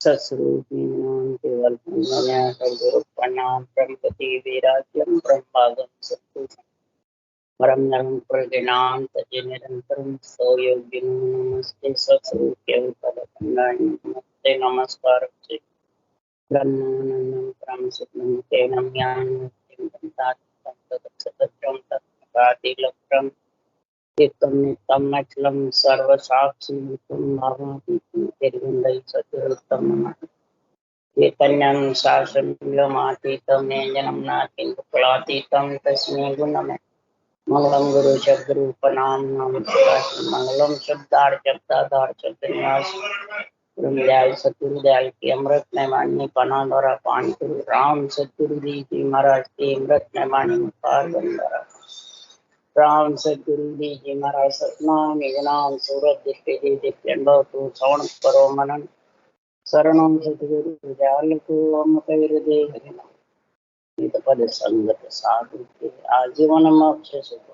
सस्रूपिणां केवल सद्गुरुपन्नां ब्रह्मपति वैराग्यं ब्रह्मागम सत्पुरुषं परम नरं प्रज्ञां तजे निरंतरं सौयोगिनो नमस्ते सस्रूप्यं पदखण्डाय नमस्ते नमस्कार ब्रह्मानन्दं परमसिद्धं तेनं ज्ञानमुक्तिं दन्तात्मकं तत्सत्यं तत्प्रसादिलक्ष्यम् एकं नित्यं अचलं सर्वसाक्षिभूतं भावातीतं निर्गुणैः सद्गुरुत्तमम् चैतन्यं शासनव्योमातीतं नेञ्जनं नाकिं फलातीतं तस्मै गुणमे मंगलम गुरु शब्दरूपनाम मंगलम शब्दार्थ शब्दन्यास दयाल सतगुरु दयाल की अमृत में वाणी पना द्वारा पान गुरु राम सतगुरु जी महाराज की अमृत में वाणी पार बंदरा राम सतगुरु जी महाराज सतनाम निजनाम सूरत दिव्य दिव्य अनुभव तो श्रवण करो मनन शरणम सतगुरु दयाल को हम हृदय पद संगत साधु के आजीवन मोक्ष सुख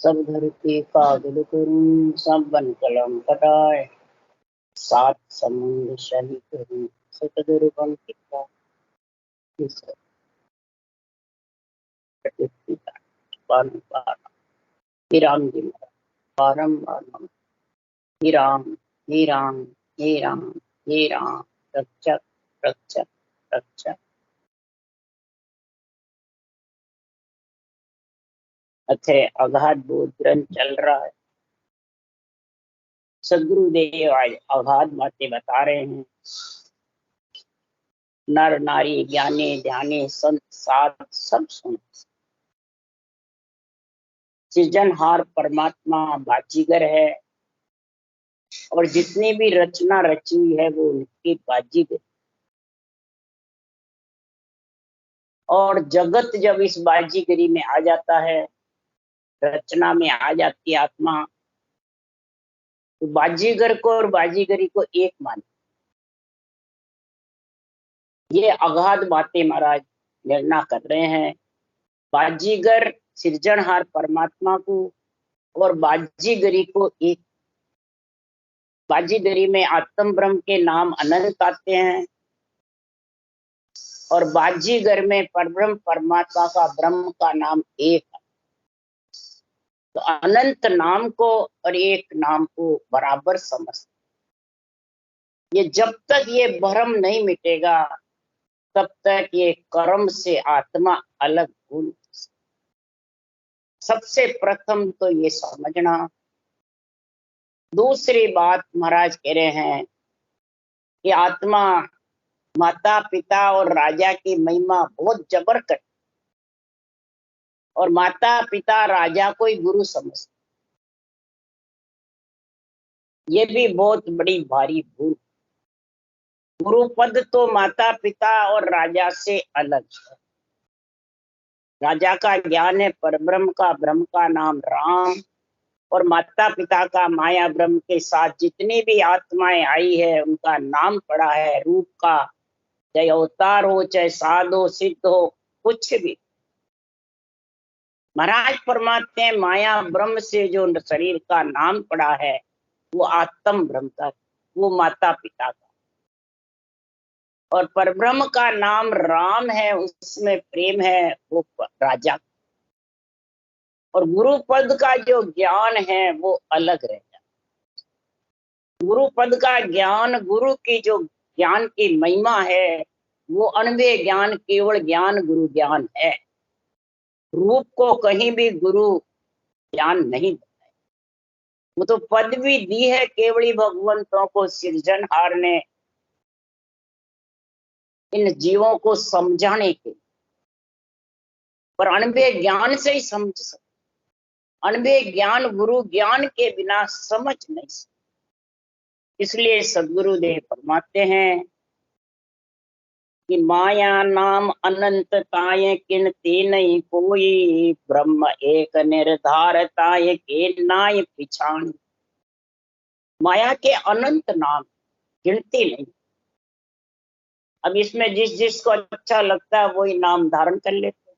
सब धरती काबिल करूं सब बन कलम कटाए सात समुद्र शही करूं सतगुरु बन किया राम जी बारम्बार हे राम हे राम हे राम हे राम रक्षक रक्षक रक्षक। अच्छे अगाध बोध ग्रंथ चल रहा है। सदगुरुदेव आज अगाध बातें बता रहे हैं। नर नारी ज्ञानी ध्यानी संत साध सब सुन। सृजनहार परमात्मा बाजीगर है और जितनी भी रचना रची हुई है वो उनकी बाजीगर। और जगत जब इस बाजीगरी में आ जाता है, रचना में आ जाती है आत्मा, तो बाजीगर को और बाजीगरी को एक मान। ये अगाध बातें महाराज निर्णय कर रहे हैं। बाजीगर सृजनहार परमात्मा को और बाजीगरी को एक। बाजीगरी में आत्म ब्रह्म के नाम अनंत आते हैं और बाजीगर में परब्रह्म परमात्मा का ब्रह्म का नाम एक है। तो अनंत नाम को और एक नाम को बराबर समझ। ये जब तक ये भ्रम नहीं मिटेगा तब तक ये कर्म से आत्मा अलग हो। सबसे प्रथम तो ये समझना। दूसरी बात महाराज कह रहे हैं कि आत्मा माता पिता और राजा की महिमा बहुत जबर कर और माता पिता राजा को ही गुरु समझ। ये भी बहुत बड़ी भारी भूल। गुरु पद तो माता पिता और राजा से अलग है। राजा का ज्ञान है परब्रह्म का, ब्रह्म का नाम राम, और माता पिता का माया ब्रह्म के साथ जितनी भी आत्माएं आई है उनका नाम पड़ा है रूप का। चाहे अवतार हो, चाहे साध हो, सिद्ध हो, कुछ भी। महाराज परमात्मा माया ब्रह्म से जो शरीर का नाम पड़ा है वो आत्म ब्रह्म का, वो माता पिता का। और परब्रह्म का नाम राम है, उसमें प्रेम है, वो राजा। और गुरु पद का जो ज्ञान है वो अलग रहता है। गुरु पद का ज्ञान, गुरु की जो ज्ञान की महिमा है वो अनव्य ज्ञान, केवल ज्ञान गुरु ज्ञान है। रूप को कहीं भी गुरु ज्ञान नहीं देता है। वो तो पदवी दी है केवली भगवंतों को सृजनहार ने इन जीवों को समझाने के, पर अनव्य ज्ञान से ही समझ सकते। अनव्य ज्ञान गुरु ज्ञान के बिना समझ नहीं सकते। इसलिए सदगुरुदेव फरमाते हैं कि माया नाम अनंतताय किनती नहीं कोई, ब्रह्म एक निर्धारताय के नाय पिछाण। माया के अनंत नाम गिनती नहीं। अब इसमें जिस जिसको अच्छा लगता है वही नाम धारण कर लेते हैं।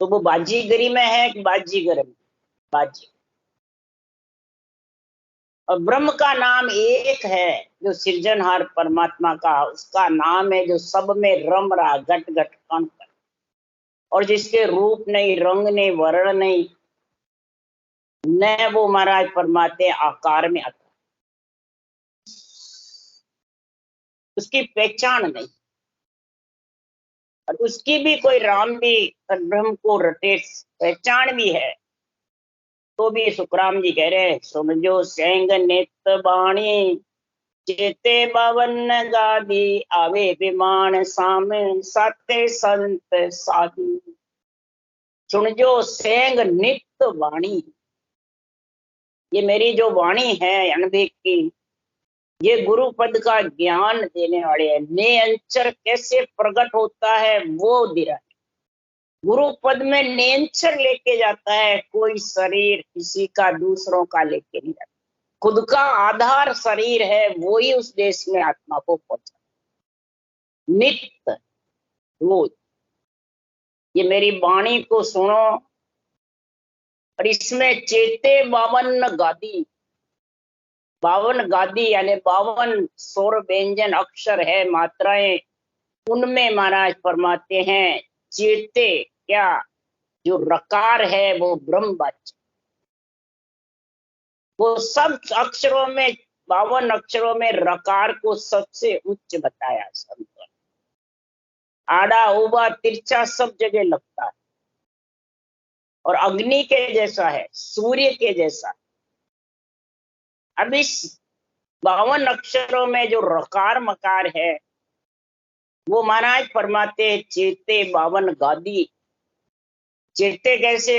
तो वो बाजीगरी में है कि बाजीगर में? बाजी। और ब्रह्म का नाम एक है जो सृजनहार परमात्मा का, उसका नाम है जो सब में रम रहा, घट घट कण कण, और जिसके रूप नहीं, रंग नहीं, वर्ण नहीं, न वो महाराज परमात्मा आकार में आता, उसकी पहचान नहीं, और उसकी भी कोई राम भी ब्रह्म को रटे पहचान भी है तो भी सुखराम जी कह रहे हैं, समझो सेंग नेत बाणी, चेते बावन गादी, आवे विमान सामे साते संत साधु। सुन जो सेंग नित वाणी, ये मेरी जो वाणी है अनभिक की, ये गुरु पद का ज्ञान देने वाले है। ने अंचर कैसे प्रकट होता है वो दे रहा है। गुरु पद में नेंचर लेके जाता है, कोई शरीर किसी का दूसरों का लेके नहीं जाता, खुद का आधार शरीर है, वो ही उस देश में आत्मा को पहुंचा। नित्य रोज ये मेरी वाणी को सुनो, और इसमें चेते बावन गादी, 52 गादी यानी 52 स्वर व्यंजन अक्षर है, मात्राएं, उनमें महाराज फरमाते हैं चेते क्या, जो रकार है वो ब्रह्मवाच्य, वो सब अक्षरों में 52 अक्षरों में रकार को सबसे उच्च बताया। संत आड़ा उबा तिरछा सब जगह लगता है, और अग्नि के जैसा है, सूर्य के जैसा। अब इस 52 अक्षरों में जो रकार मकार है वो महाराज फरमाते चेते 52 गादी। चेते कैसे,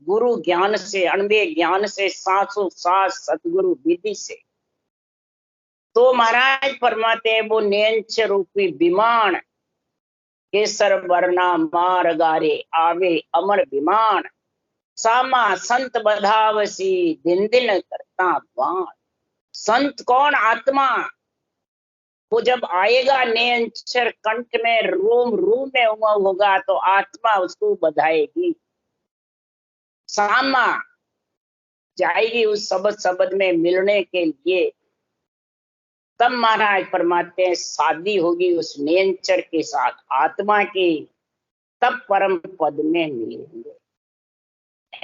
गुरु ज्ञान से, अणबे ज्ञान से, सासो सास सतगुरु विधि से। तो महाराज फरमाते हैं वो नेंच रूपी विमान, केसर वर्णा मार गारे आवे अमर विमान, सामा संत बधावसी दिन दिन करता वाण। संत कौन, आत्मा, वो जब आएगा नेंचर कंठ में, रोम रूम में उमा होगा तो आत्मा उसको बधाएगी। सामा जाएगी उस शब्द शब्द में मिलने के लिए, तब महाराज फरमाते हैं शादी होगी उस नेंचर के साथ आत्मा की, तब परम पद में मिलेंगे।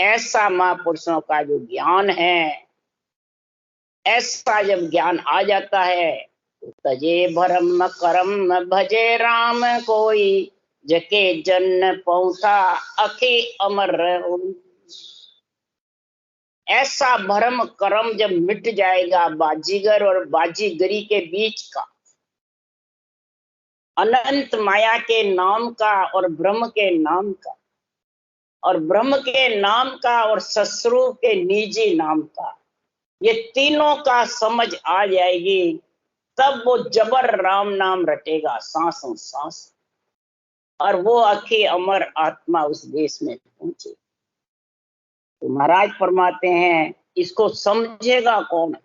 ऐसा महापुरुषों का जो ज्ञान है, ऐसा जब ज्ञान आ जाता है तो तजे भरम करम भजे राम कोई, जके जन पहुंचा अखि अमर। ऐसा भरम कर्म जब मिट जाएगा, बाजीगर और बाजीगरी के बीच का, अनंत माया के नाम का और ब्रह्म के नाम का, और ब्रह्म के नाम का और ससुरु के निजी नाम का, ये तीनों का समझ आ जाएगी, तब वो जबर राम नाम रटेगा सांसों सांस, और वो अखी अमर आत्मा उस देश में पहुंचे। तो महाराज फरमाते हैं इसको समझेगा कौन।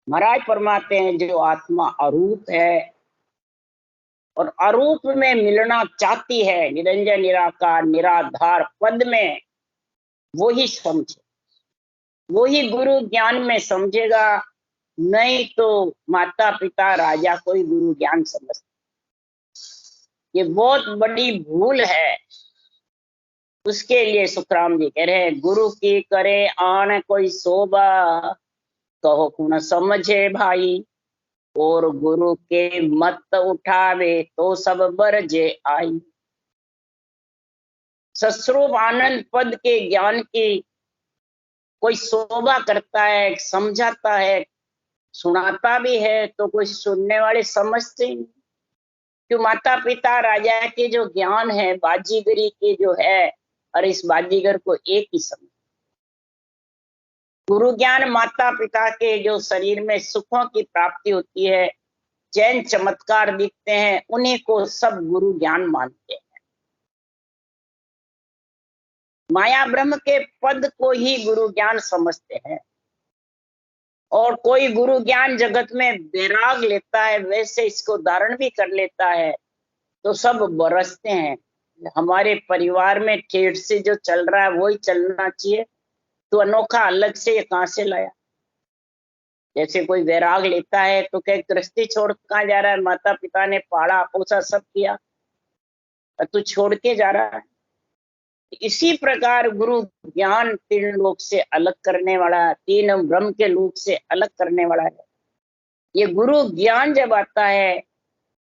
महाराज फरमाते हैं जो आत्मा अरूप है और अरूप में मिलना चाहती है, निरंजन निराकार निराधार पद में, वो ही समझे, वो ही गुरु ज्ञान में समझेगा। नहीं तो माता पिता राजा कोई गुरु ज्ञान समझते, ये बहुत बड़ी भूल है। उसके लिए सुखराम जी कह रहे हैं गुरु की करे आन कोई शोभा, कहो कुण समझे भाई, और गुरु के मत उठावे तो सब बरजे आई। सस्वरूप आनंद पद के ज्ञान की कोई शोभा करता है, समझाता है, सुनाता भी है, तो कोई सुनने वाले समझते ही नहीं। क्यों, माता पिता राजा के जो ज्ञान है, बाजीगरी के जो है, और इस बाजीगर को एक ही समझ। गुरु ज्ञान माता पिता के जो शरीर में सुखों की प्राप्ति होती है, चैन चमत्कार दिखते हैं, उन्हीं को सब गुरु ज्ञान मानते हैं। माया ब्रह्म के पद को ही गुरु ज्ञान समझते हैं। और कोई गुरु ज्ञान जगत में वैराग लेता है, वैसे इसको धारण भी कर लेता है, तो सब बरसते हैं। हमारे परिवार में ठेठ से जो चल रहा है वही चलना चाहिए, तो अनोखा अलग से ये कहां से लाया? जैसे कोई वैराग लेता है तो क्या गृहस्थी छोड़ कहाँ जा रहा है? माता पिता ने पाला पोसा सब किया और तू छोड़ के जा रहा है। इसी प्रकार गुरु ज्ञान तीन लोक से अलग करने वाला, तीन ब्रह्म के लोक से अलग करने वाला है। ये गुरु ज्ञान जब आता है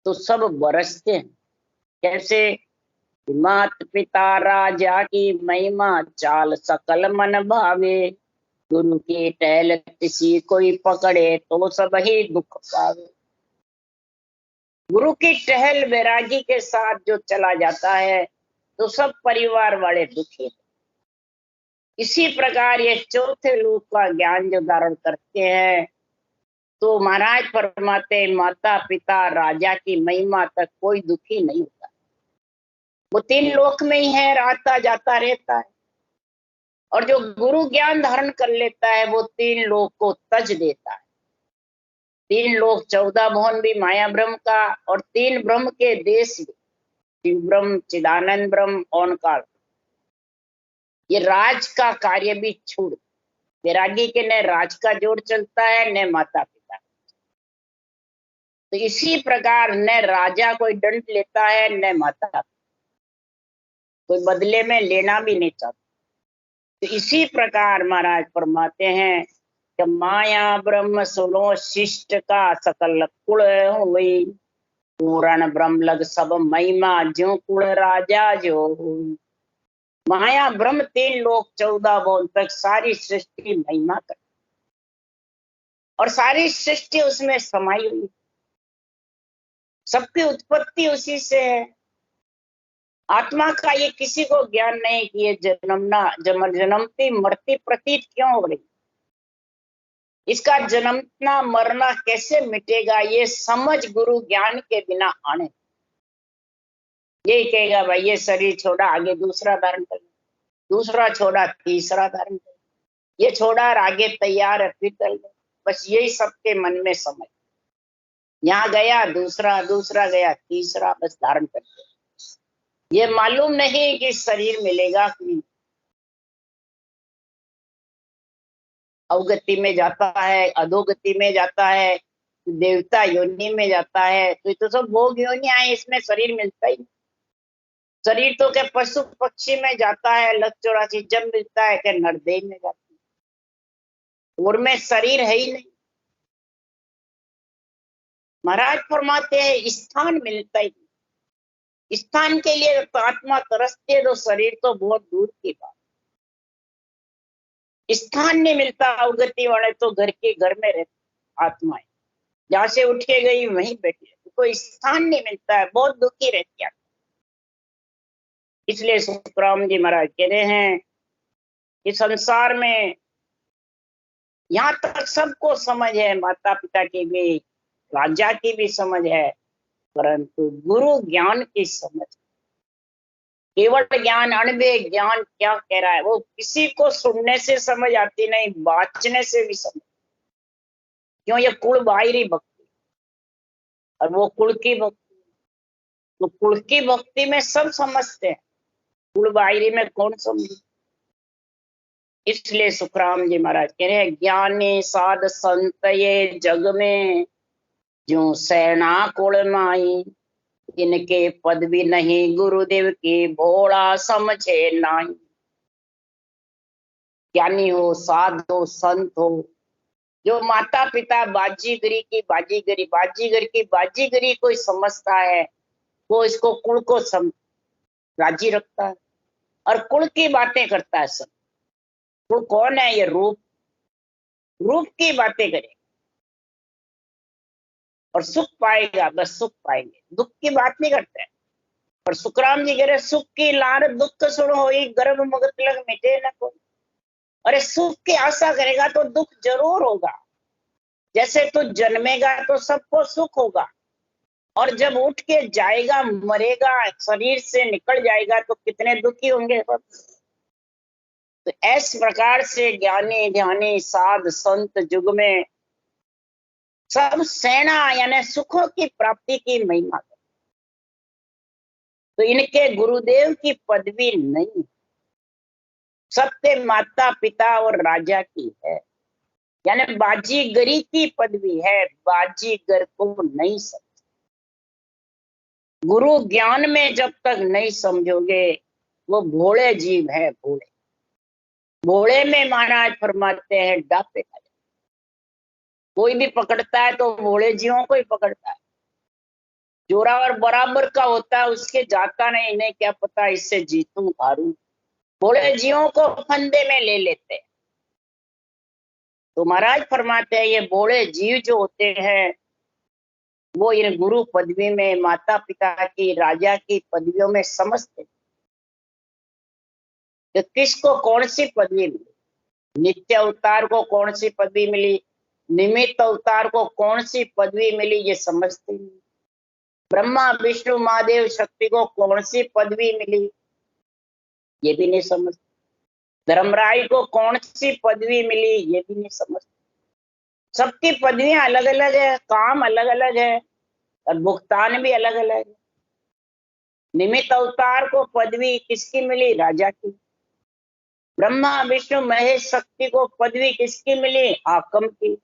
तो सब बरसते हैं। कैसे? मात पिता राजा की महिमा चाल सकल मन भावे, गुरु की टहल किसी कोई पकड़े तो सब ही दुख पावे। गुरु की टहल वैरागी के साथ जो चला जाता है तो सब परिवार वाले दुखी। इसी प्रकार ये चौथे लोक का ज्ञान जो धारण करते हैं तो महाराज फरमाते माता पिता राजा की महिमा तक कोई दुखी नहीं होता। वो तीन लोक में ही है, आता जाता रहता है। और जो गुरु ज्ञान धारण कर लेता है वो तीन लोक को तज देता है। तीन लोक 14 भुवन भी माया ब्रह्म का, और तीन ब्रह्म के देश भी, शिव ब्रह्म, चिदानंद ब्रह्म, ओंकार, ये राज का कार्य भी छोड़। वैरागी के न राज का जोड़ चलता है न माता पिता। तो इसी प्रकार न राजा कोई दंड लेता है न माता पिता, कोई बदले में लेना भी नहीं चाहता। तो इसी प्रकार महाराज फरमाते हैं कि माया ब्रह्म सुनो शिष्ट का सकल कुल हुई, पूर्ण ब्रह्म लग सब महिमा जो कुल राजा जो हुई। माया ब्रह्म तीन लोक 14 भुवन तक सारी सृष्टि महिमा कर, और सारी सृष्टि उसमें समाई हुई। सबकी उत्पत्ति उसी से है। आत्मा का ये किसी को ज्ञान नहीं कि ये जन्मती मरती प्रतीत क्यों हो रही, इसका जन्मना मरना कैसे मिटेगा, ये समझ गुरु ज्ञान के बिना आने। यही कहेगा भाई ये शरीर छोड़ा आगे दूसरा धारण कर, दूसरा छोड़ा तीसरा धारण कर, ये छोड़ा और आगे तैयार है फिर कर ले। बस यही सबके मन में समझ, यहाँ गया दूसरा, दूसरा गया तीसरा, बस धारण करते। ये मालूम नहीं कि शरीर मिलेगा कि अवगति में जाता है, अधोगति में जाता है, देवता योनि में जाता है। तो ये तो सब भोग योनि आए, इसमें शरीर मिलता ही। शरीर तो क्या पशु पक्षी में जाता है, लग 84 जब मिलता है क्या नरदेह में जाता है, और में शरीर है ही नहीं। महाराज फरमाते हैं स्थान मिलता ही, स्थान के लिए तो आत्मा तरसती है, तो शरीर तो बहुत दूर की बात। स्थान नहीं मिलता, अवगति वाले तो घर के घर में रहते आत्माएं, जहां से उठ के गई वहीं बैठी, कोई स्थान नहीं मिलता है, बहुत दुखी रहती है। इसलिए सुखराम जी महाराज कह रहे हैं कि संसार में यहाँ तक सबको समझ है, माता पिता की भी, राजा की भी समझ है, परंतु गुरु ज्ञान की समझ, केवल ज्ञान, अणबे ज्ञान क्या कह रहा है वो किसी को सुनने से समझ आती नहीं, बाचने से भी समझ। क्यों? ये कुल बाहरी भक्ति और वो कुल की भक्ति। तो कुल की भक्ति में सब समझते हैं, कुल बाहरी में कौन समझे। इसलिए सुखराम जी महाराज कह रहे हैं ज्ञानी साध संत ये जग में जो सेना कुल माई, इनके पद भी नहीं गुरुदेव की भोला समझे नहीं। ज्ञानी हो, साध हो, संत हो, जो माता पिता बाजीगरी की बाजीगरी, बाजीगर की बाजीगरी कोई समझता है वो इसको कुल को राजी रखता है और कुल की बातें करता है। सब कुल कौन है? ये रूप, रूप की बातें करे और सुख पाएगा, बस सुख पाएंगे, दुख की बात नहीं करते। और सुखराम जी कह रहे सुख की लार दुख सुन होई, गर्भ मगत लग मिटे न कोई। अरे सुख की आशा करेगा तो दुख जरूर होगा। जैसे तू जन्मेगा तो सबको सुख होगा, और जब उठ के जाएगा, मरेगा, शरीर से निकल जाएगा तो कितने दुखी होंगे। तो इस प्रकार से ज्ञानी ध्यानी साध संत युग में सब सेना यानी सुखों की प्राप्ति की महिमा कर। तो इनके गुरुदेव की पदवी नहीं, सबके माता पिता और राजा की है, यानी बाजीगरी की पदवी है, बाजीगर को नहीं समझ। गुरु ज्ञान में जब तक नहीं समझोगे, वो भोले जीव है, भोले। भोले में महाराज फरमाते हैं डापे खा जाते। कोई भी पकड़ता है तो भोले जीवों को ही पकड़ता है। जोरावर बराबर का होता है, उसके जाता नहीं, इन्हें क्या पता इससे जीतूं हारूं। भोले जीवों को फंदे में ले लेते हैं। तो महाराज फरमाते हैं ये भोले जीव जो होते हैं, वो इन गुरु पदवी में, माता पिता की, राजा की पदवियों में समझते। तो किसको कौन सी पदवी मिली? नित्य अवतार को कौन सी पदवी मिली, निमित्त अवतार को कौन सी पदवी मिली, ये समझते नहीं। ब्रह्मा विष्णु महादेव शक्ति को कौन सी पदवी मिली, ये भी नहीं समझते। धर्मराय को कौन सी पदवी मिली, ये भी नहीं समझते। सबकी पदवियां अलग अलग है, काम अलग अलग है, और भुगतान भी अलग अलग है। निमित्त अवतार को पदवी किसकी मिली? राजा की। ब्रह्मा विष्णु महेश शक्ति को पदवी किसकी मिली? हाकम की।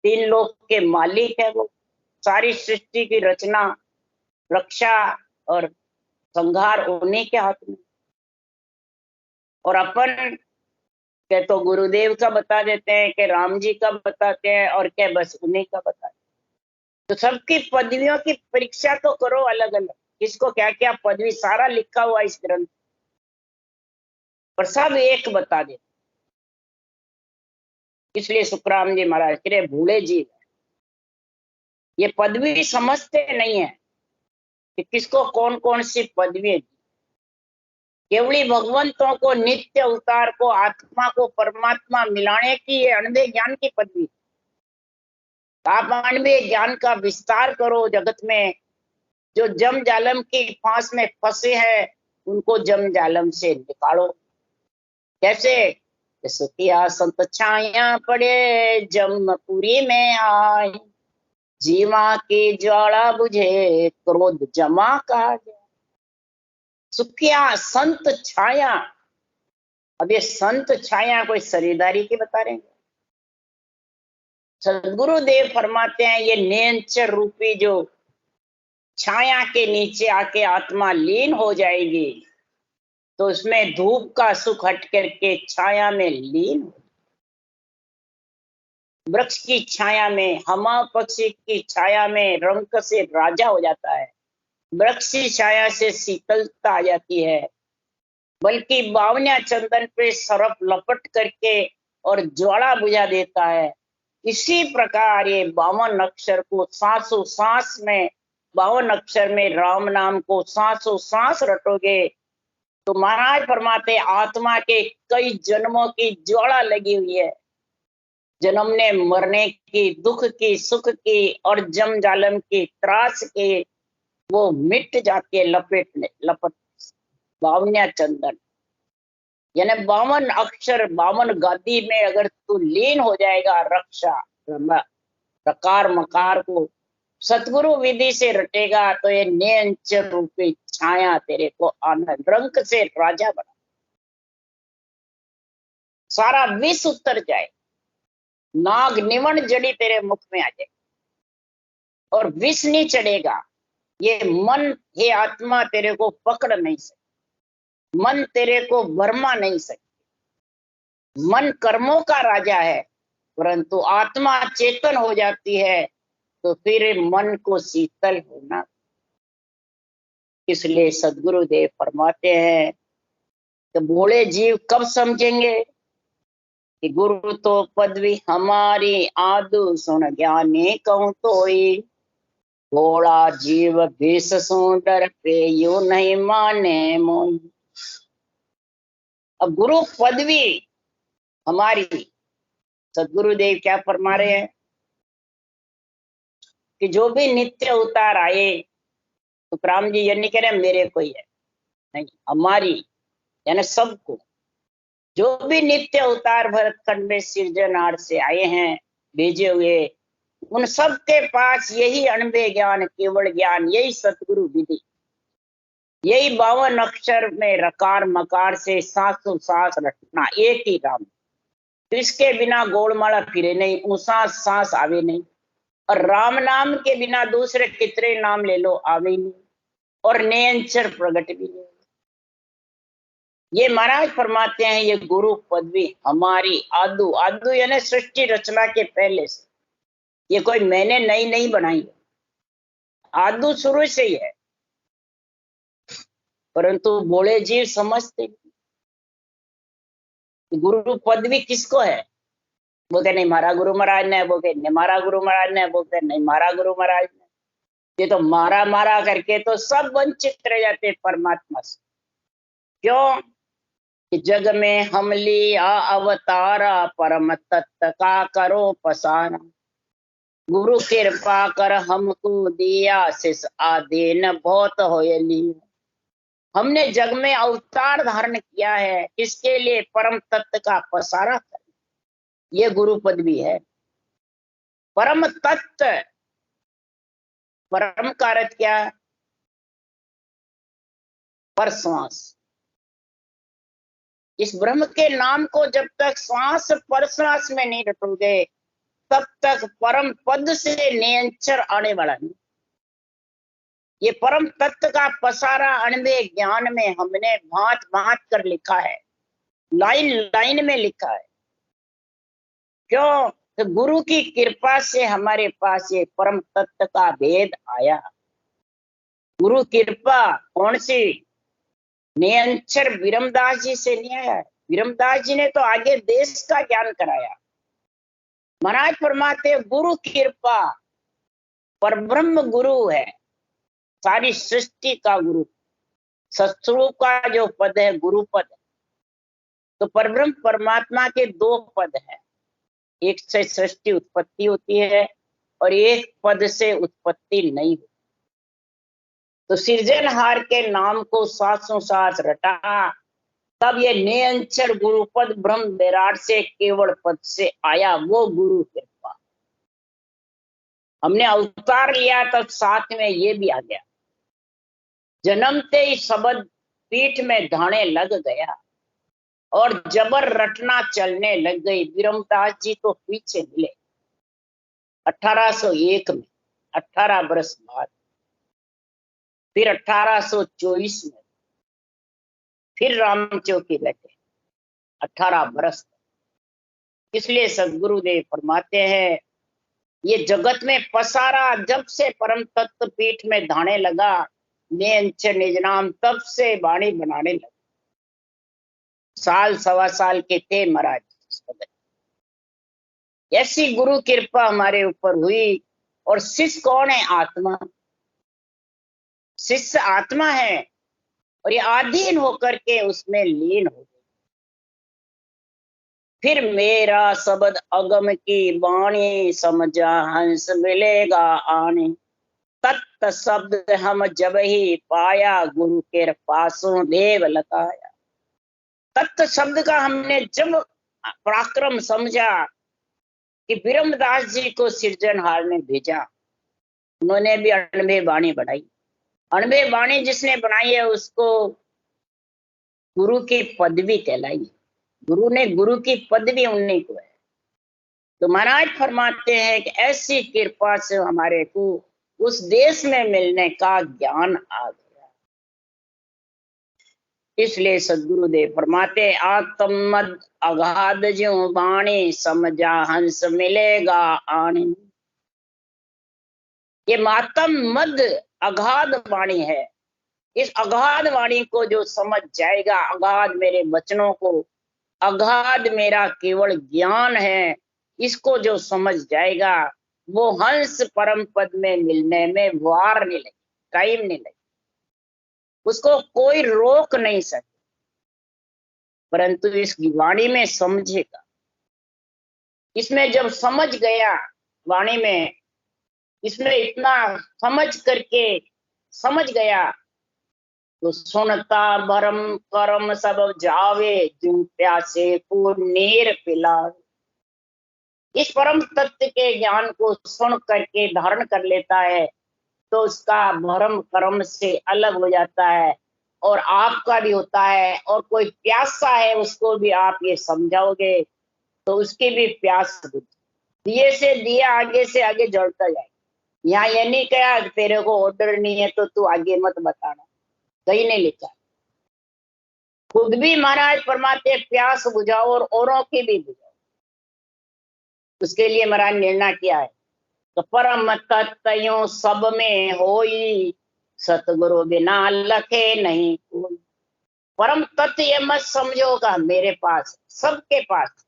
तीन लोक के मालिक है वो। सारी सृष्टि की रचना, रक्षा और संहार उन्हीं के हाथ में। और अपन के तो गुरुदेव का बता देते हैं, कि राम जी का बताते हैं, और क्या बस उन्हीं का बताते हैं। तो सबकी पदवियों की परीक्षा तो करो अलग अलग, किसको क्या क्या पदवी, सारा लिखा हुआ इस ग्रंथ पर, सब एक बता देते। इसलिए सुखराम जी महाराज कह भूले जीव ये पदवी समझते नहीं है कि किसको कौन कौन सी पदवी दी। केवली भगवंतों को, नित्य अवतार को, आत्मा को परमात्मा मिलाने की ये अनंत ज्ञान की पदवी। आप अनंत ज्ञान का विस्तार करो जगत में। जो जम जालम की फांस में फंसे हैं, उनको जम जालम से निकालो। कैसे? सुखिया संत छाया पड़े, जमपुरी में आए, जीवा की ज्वाला बुझे, क्रोध जमा का। सुखिया संत छाया। अब ये संत छाया कोई शरीरदारी की बता रहे हैं? सदगुरुदेव फरमाते हैं ये नेंचर रूपी जो छाया के नीचे आके आत्मा लीन हो जाएगी, तो उसमें धूप का सुख हट करके छाया में लीन हो। वृक्ष की छाया में, हमा पक्षी की छाया में रंक से राजा हो जाता है। वृक्ष की छाया से शीतलता आ जाती है, बल्कि बावनिया चंदन पे सरफ लपट करके और ज्वाला बुझा देता है। इसी प्रकार ये 52 अक्षर को सांसों सांस में, 52 अक्षर में राम नाम को सांसों सांस रटोगे, तो महाराज फरमाते आत्मा के कई जन्मों की ज्वाला लगी हुई है, जन्मने मरने की, दुख की, सुख की और जम जालम की, त्रास की, वो मिट जाती है लपट 52 चंदन। यानी 52 अक्षर, 52 गादी में अगर तू लीन हो जाएगा, रक्षा प्रकार मकार को सतगुरु विधि से रटेगा, तो ये नेंचर रूपी छाया तेरे को आनंद रंग से राजा बना। सारा विष उतर जाए, नाग निवन जड़ी तेरे मुख में आ जाए, और विष नहीं चढ़ेगा। ये मन, ये आत्मा तेरे को पकड़ नहीं सकती, मन तेरे को भरमा नहीं सकती। मन कर्मों का राजा है, परंतु आत्मा चेतन हो जाती है तो फिर मन को शीतल होना। इसलिए सदगुरुदेव फरमाते हैं कि भोले जीव कब समझेंगे कि गुरु तो पदवी हमारी, आदु सुन ज्ञानी कहूं तोई, भोला जीव भीष सुंदर पे यू नहीं माने मोई। अब गुरु पदवी हमारी, सदगुरुदेव क्या फरमा रहे हैं कि जो भी नित्य अवतार आए, तो राम जी ये नहीं कह रहे मेरे को ही है, नहीं, हमारी यानी सबको। जो भी नित्य अवतार भरतखंड में सृजनहार से आए हैं, भेजे हुए, उन सब के पास यही अनबे ज्ञान, केवल ज्ञान, यही सतगुरु विधि। यही 52 अक्षर में रकार मकार से सांसों सांस रटना एक ही राम। तो इसके बिना गोलमाला फिरे नहीं, ऊसा सांस आवे नहीं। और राम नाम के बिना दूसरे कितने नाम ले लो आवे नहीं, और नयनचर प्रगट भी नहीं। ये महाराज फरमाते हैं ये गुरु पदवी हमारी आदु आदु यानी सृष्टि रचना के पहले से, ये कोई मैंने नई नहीं बनाई, आदु शुरू से ही है। परंतु बोले जीव समझते गुरु पदवी किसको है। बोलते नहीं मारा गुरु महाराज ने, बोलते नहीं मारा गुरु महाराज ने, बोलते नहीं मारा गुरु महाराज ने। ये तो मारा मारा करके तो सब वंचित रह जाते परमात्मा से। क्यों कि जग में हम लिया अवतारा, परम तत्व का करो पसारा। गुरु कृपा कर हमको दिया, शिष आधीन बहुत हो लिया। हमने जग में अवतार धारण किया है, किसके लिए, परम तत्व का पसारा कर। ये गुरु पदवी है। परम तत्व, परम का अर्थ क्या है, पर श्वास। इस ब्रह्म के नाम को जब तक श्वास पर श्वास में नहीं रटोगे, तब तक परम पद से नियंचर आने वाला नहीं। ये परम तत्व का पसारा अणवे ज्ञान में हमने भांत भांत कर लिखा है, लाइन लाइन में लिखा है। क्यों, तो गुरु की कृपा से हमारे पास ये परम तत्व का भेद आया। गुरु कृपा कौन सी, नियंचर विरमदास जी से नहीं आया। विरमदास जी ने तो आगे देश का ज्ञान कराया। महाराज फरमाते गुरु कृपा, पर ब्रह्म गुरु है, सारी सृष्टि का गुरु। सत्स्वरूप का जो पद है गुरु पद। तो परब्रह्म परमात्मा के दो पद हैं, एक से सृष्टि उत्पत्ति होती है और एक पद से उत्पत्ति नहीं होती। तो सृजनहार के नाम को सासों सास रटा, तब ये नियंचर गुरु पद ब्रह्म विराट से केवल पद से आया, वो गुरु कृपा। हमने अवतार लिया तब साथ में ये भी आ गया। जन्मते ही शब्द पीठ में धाने लग गया और जबर रटना चलने लग गई। विरमदास जी तो पीछे मिले 1801 में, 18 बरस बाद। फिर 1824 में फिर रामचौकी बैठे 18 बरस। इसलिए सदगुरुदेव फरमाते हैं ये जगत में पसारा जब से परम तत्व पीठ में धाने लगा, निज नाम तब से वाणी बनाने लगा। साल सवा साल के थे महाराज। ऐसी गुरु कृपा हमारे ऊपर हुई। और शिष्य कौन है, आत्मा। शिष्य आत्मा है और ये आधीन होकर के उसमें लीन हो गई। फिर मेरा शब्द अगम की वाणी, समझा हंस मिलेगा आने। तत्त शब्द हम जब ही पाया, गुरु के पासों देव लगाया। तत्त शब्द का हमने जब पराक्रम समझा कि विरमदास जी को सृजनहार ने भेजा, उन्होंने भी अणबे वाणी बढ़ाई। अणबे वाणी जिसने बनाई है उसको गुरु की पदवी कहलाई। गुरु ने गुरु की पदवी उन्हीं को है। तो महाराज फरमाते हैं कि ऐसी कृपा से हमारे को उस देश में मिलने का ज्ञान आ गया। इसलिए सदगुरुदेव फरमाते आत्मद अगाध जो वाणी, समझा हंस मिलेगा आने। ये मातम मद अगाध वाणी है। इस अगाध वाणी को जो समझ जाएगा, अगाध मेरे वचनों को, अगाध मेरा केवल ज्ञान है, इसको जो समझ जाएगा, वो हंस परम पद में मिलने में वार नहीं लगे, टाइम नहीं लगे, उसको कोई रोक नहीं सके। परंतु इस वाणी में समझेगा। इसमें जब समझ गया, वाणी में इसमें इतना समझ करके समझ गया, तो सुनता भरम करम सब जावे, जो प्यासे को नीर पिलावे। इस परम तत्व के ज्ञान को सुन करके धारण कर लेता है, तो उसका भरम कर्म से अलग हो जाता है। और आपका भी होता है, और कोई प्यासा है उसको भी आप ये समझाओगे तो उसकी भी प्यास बुझ। दिए से दिया आगे से आगे जलता जाए। यहाँ ये नहीं कहा तेरे को ऑर्डर नहीं है तो तू आगे मत बताना, कहीं नहीं लिखा। खुद भी महाराज परमात्मा प्यास बुझाओ और औरों की भी बुझाओ। उसके लिए महाराज निर्णय किया है तो परम तत्व सब में होई, सतगुरु बिना लखे नहीं कोई। परम तत्व ये मत समझोगा मेरे पास, सबके पास,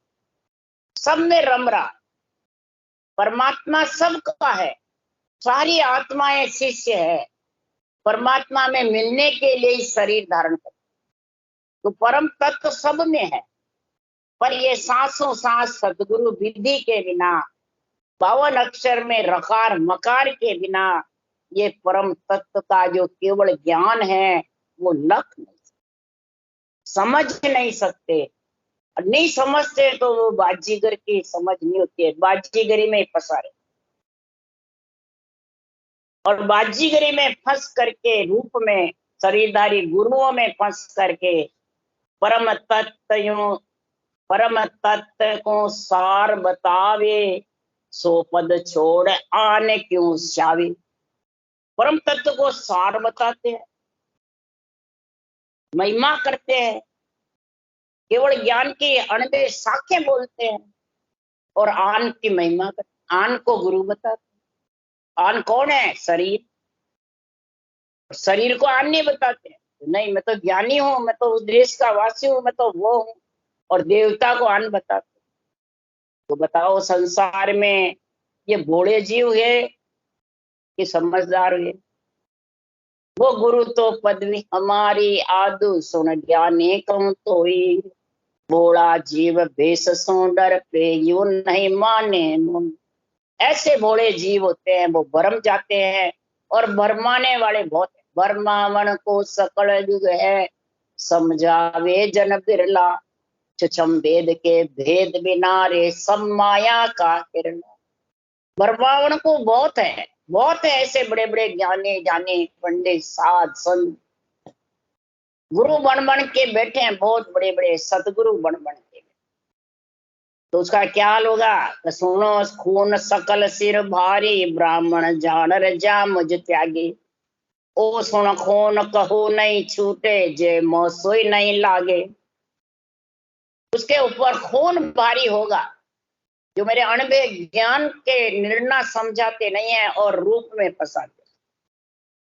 सब में रम रहा। परमात्मा सबका है, सारी आत्माएं शिष्य है, परमात्मा में मिलने के लिए ही शरीर धारण कर। तो परम तत्व सब में है, पर ये सांसों सांस सदगुरु विधि के बिना, 52 अक्षर में रकार मकार के बिना ये परम तत्व का जो केवल ज्ञान है वो लख नहीं, समझ नहीं सकते। नहीं समझते तो वो बाजीगर की समझ नहीं होती है, बाजीगरी में फंसा रहे। और बाजीगरी में फंस करके रूप में शरीरधारी गुरुओं में फंस करके परम तत्व को सार बतावे, सो पद छोड़ आने क्यों चावे। परम तत्व को सार बताते हैं, महिमा करते हैं, केवल ज्ञान की अणबे शाखें बोलते हैं और आन की महिमा करते। आन को गुरु बताते। आन कौन है? शरीर। शरीर को आन नहीं बताते हैं, नहीं मैं तो ज्ञानी हूं, मैं तो उस देश का वासी हूं, मैं तो वो हूं। और देवता को आन बताते। तो बताओ संसार में ये भोले जीव है कि समझदार है? वो गुरु तो पदवी हमारी, आदु सुन ज्ञानी कहूं तो ही। भोला जीव बेस सो डर पे यू नहीं माने मुन। ऐसे भोले जीव होते हैं, वो भरम जाते हैं और भरमाने वाले बहुत है। भरमावन को सकल युग है, समझावे जन बिरला। छछम वेद के भेद बिना रे, सब माया का हिरला। भरमावन को बहुत है, बहुत है ऐसे बड़े बड़े ज्ञानी जाने पंडित साध संत, गुरु बन बन के बैठे हैं, बहुत बड़े बड़े सतगुरु बन बन के। तो उसका क्या हाल होगा? तो सुनो, खून सकल सिर भारी, ब्राह्मण जान रजा मुझ त्यागी। ओ सुन खून कहो नहीं छूटे, जे मोसोई नहीं लागे। उसके ऊपर खून भारी होगा, जो मेरे अणबे ज्ञान के निर्णय समझाते नहीं है और रूप में फंसाते,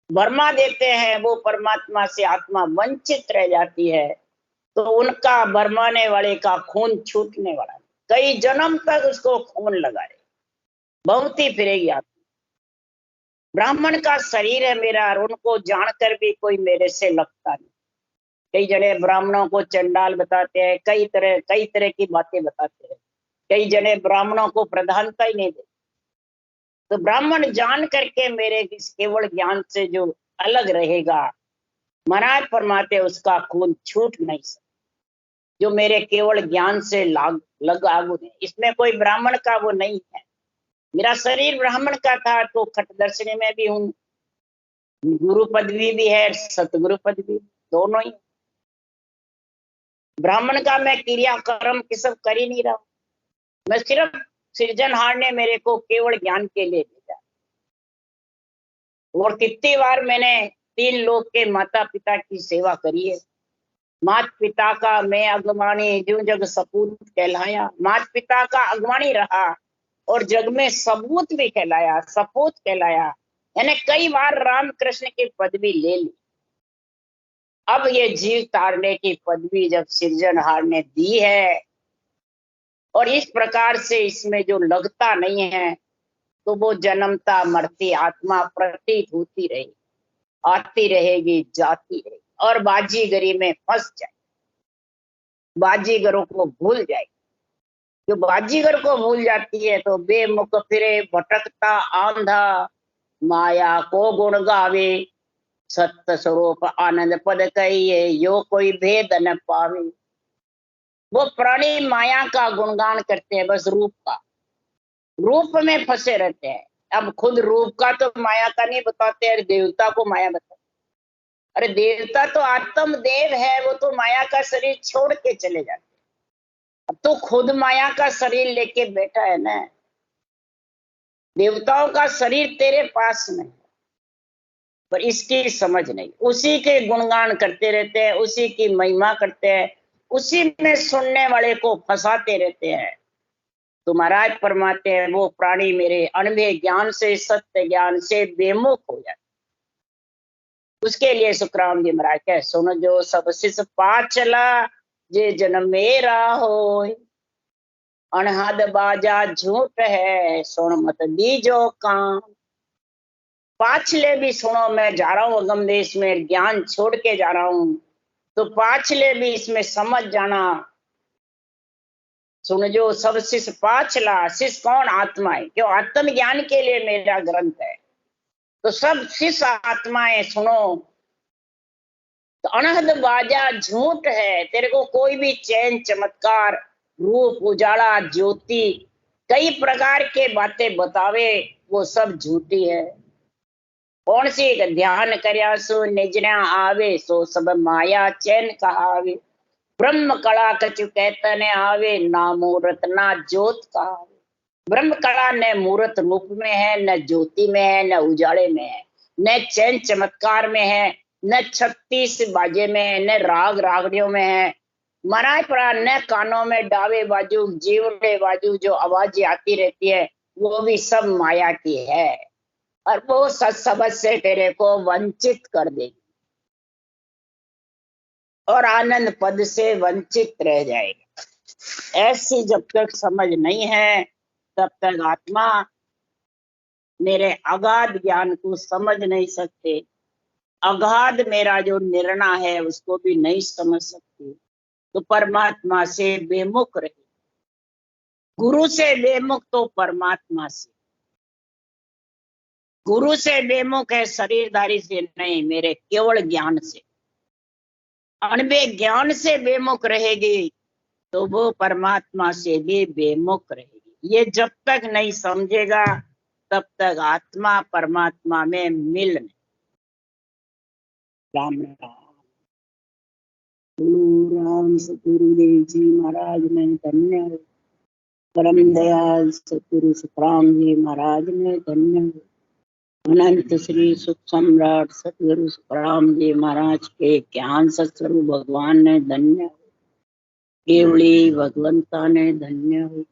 भरमा देते हैं। वो परमात्मा से आत्मा वंचित रह जाती है, तो उनका भरमाने वाले का खून छूटने वाला, कई जन्म तक उसको खून लगा रहे, बहुत ही फिरेगी आत्मा। ब्राह्मण का शरीर है मेरा, और उनको जानकर भी कोई मेरे से लगता नहीं। कई जने ब्राह्मणों को चंडाल बताते हैं, कई तरह की बातें बताते हैं। कई जने ब्राह्मणों को प्रधानता ही नहीं देते। तो ब्राह्मण जान करके मेरे इस केवल ज्ञान से जो अलग रहेगा, महाराज फरमाते उसका खून छूट नहीं सकता, जो मेरे केवल ज्ञान से लग आगू है। इसमें कोई ब्राह्मण का वो नहीं है। मेरा शरीर ब्राह्मण का था तो खटदर्शनी में भी हूँ, गुरु पदवी भी है, सतगुरु पदवी, दोनों ही। ब्राह्मण का मैं क्रिया कर्म की सब कर ही नहीं रहा हूं। मैं सिर्फ सृजनहार ने मेरे को केवल ज्ञान के लिए भेजा। और कितनी बार मैंने 3 लोग के माता पिता की सेवा करी है। मात पिता का मैं अगवानी, जो जग सपूत कहलाया। मात पिता का अगवानी रहा और जग में सबूत भी कहलाया, सपूत कहलाया। यानी कई बार राम कृष्ण की पदवी ले ली। अब ये जीव तारने की पदवी जब सृजनहार ने दी है, और इस प्रकार से इसमें जो लगता नहीं है, तो वो जन्मता मरती आत्मा प्रतीत होती रहेगी, आती रहेगी, जाती रहेगी, और बाजीगरी में फंस जाए, बाजीगरों को भूल जाएगी। जो बाजीगर को भूल जाती है तो बेमुख फिरे भटकता आंधा, माया को गुण गावे। सत्य स्वरूप आनंद पद कहिए, यो कोई भेद न पावे। वो प्राणी माया का गुणगान करते हैं, बस रूप का, रूप में फंसे रहते हैं। अब खुद रूप का तो माया का नहीं बताते हैं, देवता को माया बताते। अरे देवता तो आत्म देव है, वो तो माया का शरीर छोड़ के चले जाते। अब तो खुद माया का शरीर लेके बैठा है ना। देवताओं का शरीर तेरे पास नहीं, पर इसकी समझ नहीं। उसी के गुणगान करते रहते हैं, उसी की महिमा करते हैं, उसी में सुनने वाले को फंसाते रहते हैं। तो महाराज फरमाते हैं वो प्राणी मेरे अनभे ज्ञान से, सत्य ज्ञान से बेमुख हो जाते। उसके लिए सुखराम जी महाराज कहे, सुन जो सब शिष पाचला जे जन्म मेरा हो, अनहद बाजा झूठ है, सुन मत दीजो काम। पाछले भी सुनो, मैं जा रहा हूँ अगम देश में, ज्ञान छोड़ के जा रहा हूँ, तो पाछले भी इसमें समझ जाना। सुन जो सब शिष पाछला, शिष कौन? आत्मा है, क्यों? आत्म ज्ञान के लिए मेरा ग्रंथ है। तो सब शिष आत्माएं सुनो। तो अनहद बाजा झूठ है, तेरे को कोई भी चैन चमत्कार रूप उजाला ज्योति कई प्रकार के बातें बतावे, वो सब झूठी है। कौन सी? ध्यान करया सो निजरा आवे, सो सब माया चैन कहावे। ब्रह्म कला कछु कहता ने आवे, ना मूर्त ना ज्योत कहावे। ब्रह्म कला न मूर्त रूप में है, न ज्योति में है, न उजाले में है, न चैन चमत्कार में है, न 36 बाजे में है, न राग रागड़ियों में है। मराय पड़ा न कानों में डावे बाजू जीवड़े बाजू जो आवाजें आती रहती है, वो भी सब माया की है। और वो सत्सबद से तेरे को वंचित कर देगी और आनंद पद से वंचित रह जाएगा। ऐसी जब तक समझ नहीं है, तब तक आत्मा मेरे अगाध ज्ञान को समझ नहीं सकते। अगाध मेरा जो निर्णय है उसको भी नहीं समझ सकते। तो परमात्मा से बेमुख रहे। गुरु से बेमुख तो परमात्मा से। गुरु से बेमुख है, शरीरधारी से नहीं, मेरे केवल ज्ञान से। अनबे ज्ञान से बेमुख रहेगी तो वो परमात्मा से भी बेमुख रहेगी। ये जब तक नहीं समझेगा तब तक आत्मा परमात्मा में मिल नहीं। राम राम। गुरु राम सतगुरुदेव जी महाराज ने धन्य हो। परम दयाल सतगुरु सुखराम जी महाराज ने धन्य हो। अनंत श्री सुख सम्राट सतगुरु सुखराम जी महाराज के ज्ञान सत्स्वरूप भगवान ने धन्य हो। केवली भगवंता ने धन्य हो।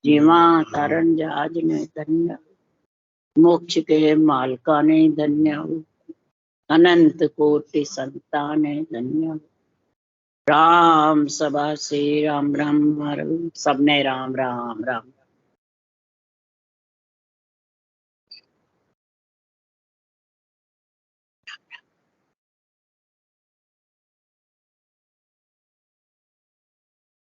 जीवा तारण जहाज ने धन्य हो। मोक्ष के मालका ने धन्य हो। अनंत कोटि संता ने धन्य हो। राम सभा से राम राम, सबने राम राम राम।